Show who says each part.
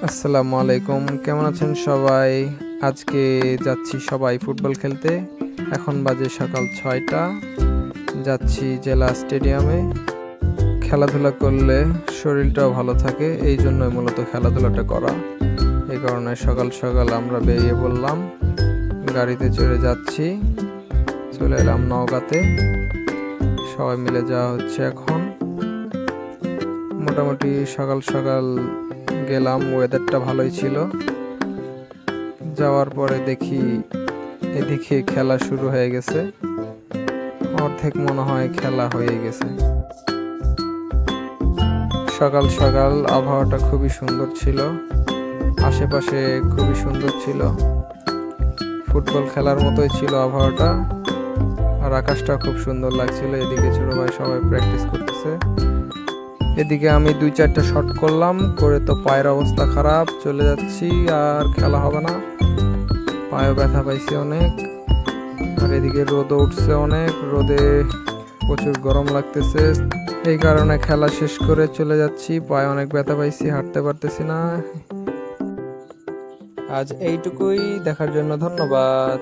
Speaker 1: আসসালামু আলাইকুম, কেমন আছেন সবাই? আজকে যাচ্ছি সবাই ফুটবল খেলতে। এখন বাজে সকাল 6টা। যাচ্ছি জেলা স্টেডিয়ামে। খেলাধুলা করলে শরীরটাও ভালো থাকে, এই জন্যই মূলত খেলাধুলাটা করা। এই কারণে সকাল সকাল আমরা বেরিয়ে পড়লাম, গাড়িতে চড়ে যাচ্ছি। চলে এলাম নওগাঁতে, সবাই মিলে যাওয়া হচ্ছে এখন। মোটামুটি সকাল সকাল গেলাম, ওয়েদারটা ভালোই ছিল। যাওয়ার পরে দেখি এদিকে খেলা শুরু হয়ে গেছে, অর্ধেক মনে হয় খেলা হয়ে গেছে। সকাল সকাল আবহাওয়াটা খুবই সুন্দর ছিল, আশেপাশে খুবই সুন্দর ছিল, ফুটবল খেলার মতোই ছিল আবহাওয়াটা। আর আকাশটা খুব সুন্দর লাগছিল। এদিকে ছোট ভাই সবাই প্র্যাকটিস করতেছে, এদিকে আমি 2-4টা শট করলাম, করে তো পায়ের অবস্থা খারাপ। চলে যাচ্ছি, আর খেলা হবে না, পায়েও ব্যথা পাইছি অনেক। আর এদিকে রোদও উঠছে অনেক, রোদে প্রচুর গরম লাগতেছে। এই কারণে খেলা শেষ করে চলে যাচ্ছি, পায়ে অনেক ব্যথা পাইছি, হাঁটতে পারতেছি না। আজ এইটুকুই, দেখার জন্য ধন্যবাদ।